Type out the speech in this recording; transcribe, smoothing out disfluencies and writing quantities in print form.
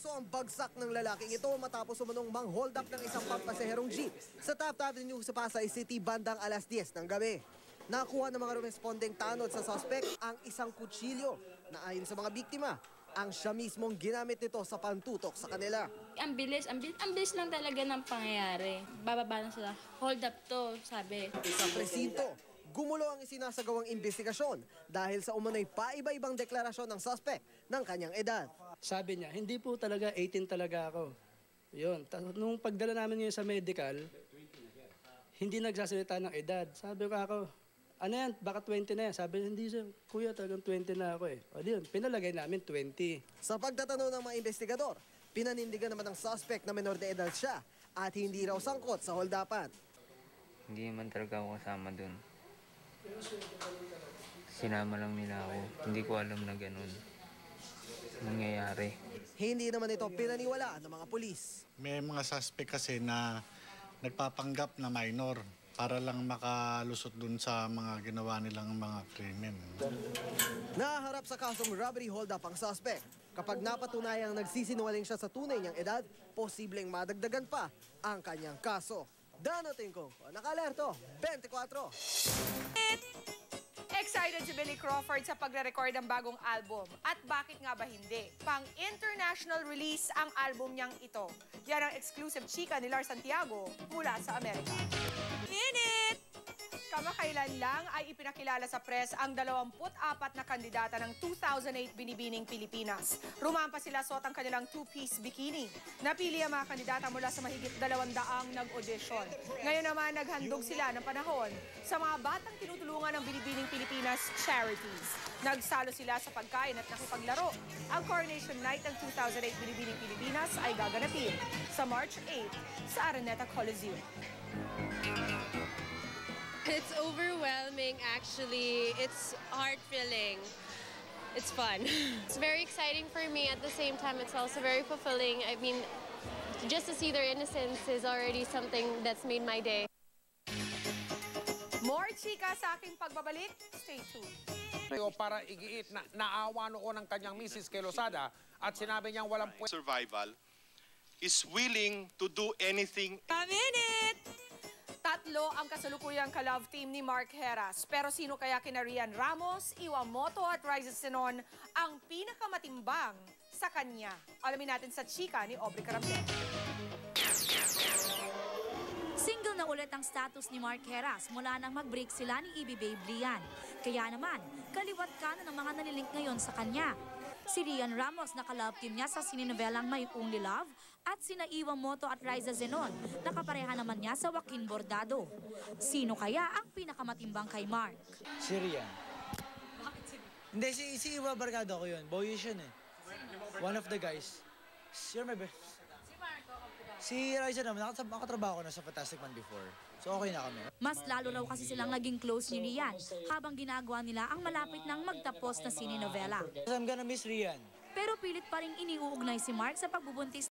Seryoso ang bagsak ng lalaking ito matapos umunong mang-hold up ng isang pampasaherong jeep sa Taft Avenue sa Pasay City bandang alas 10 ng gabi. Nakuha ng mga rumespondeng tanod sa suspect ang isang kutsilyo na ayon sa mga biktima, ang siya mismong ginamit nito sa pantutok sa kanila. Ang bilis lang talaga ng pangyayari. Bababa na sila. Hold up to, sabi. Sa presinto, gumulo ang isinasagawang investigasyon dahil sa umunay paiba-ibang deklarasyon ng suspect ng kanyang edad. Sabi niya, hindi po talaga, 18 talaga ako. Yun. Nung pagdala namin ngayon sa medical, hindi nagsasalita ng edad. Sabi ko ako, ano yan, baka 20 na yan. Sabi niya, hindi sir, kuya talagang 20 na ako eh. O yun, pinalagay namin 20. Sa pagtatanong ng mga investigador, pinanindigan naman ng suspect na menor de edad siya at hindi raw sangkot sa holdapan. Hindi naman talaga ako kasama dun. Sinama lang nila ako. Hindi ko alam na ganun nangyayari. Hindi naman ito pinaniwalaan ng mga pulis. May mga suspect kasi na nagpapanggap na minor para lang makalusot dun sa mga ginawa nilang mga krimen. Naharap sa kasong robbery hold-up ang suspect. Kapag napatunayang nagsisinungaling siya sa tunay niyang edad, posibleng madagdagan pa ang kanyang kaso. Dano Tingkong, Nakalerto, 24. Excited si Billy Crawford sa pagre-record ng bagong album. At bakit nga ba hindi? Pang-international release ang album niyang ito. Yan ang exclusive chika ni Lars Santiago mula sa Amerika. Init! Kamakailan lang ay ipinakilala sa press ang 24 na kandidata ng 2008 Binibining Pilipinas. Rumampa sila suot ang kanilang two-piece bikini. Napili ang mga kandidata mula sa mahigit 200 nag-audition. Ngayon naman naghandog sila ng panahon sa mga batang tinutulungan ng Binibining Pilipinas charities. Nagsalo sila sa pagkain at nakipaglaro. Ang Coronation Night ng 2008 Binibining Pilipinas ay gaganapin sa March 8 sa Araneta Coliseum. It's overwhelming, actually. It's heart-filling. It's fun. It's very exciting for me. At the same time, it's also very fulfilling. I mean, just to see their innocence is already something that's made my day. More chika sa aking pagbabalik. Stay tuned. Para igiit na naawa noon ng kanyang misis kay Losada at sinabi niyang walang survival is willing to do anything. A minute! Tatlo ang kasalukuyang ka-love team ni Mark Heras. Pero sino kaya kina Rian Ramos, Iwamoto at Raisa Senon ang pinakamatimbang sa kanya? Alamin natin sa chika ni Aubrey Carabel. Single na ulit ang status ni Mark Heras mula nang mag-break sila ni Ibi Babe Lian. Kaya naman, kaliwat kanan ng mga nalilink ngayon sa kanya. Si Rian Ramos na ka-love team niya sa sininovelang My Only Love at sina Iwamoto at Raisa Zenon nakapareha naman niya sa Joaquin Bordado. Sino kaya ang pinakamatimbang kay Mark? Si Rian. Hindi, si Iwa Barkado ko yun. Boyish yun eh. One of the guys. You're my best. Si Raisa naman, nakatrabaho ko na sa Fantastic Man before. So okay na kami. Mas lalo raw kasi silang naging close ni Rian habang ginagawa nila ang malapit ng magtapos na sininovela. I'm gonna miss Rian. Pero pilit pa ring iniuugnay si Mark sa pagbubuntis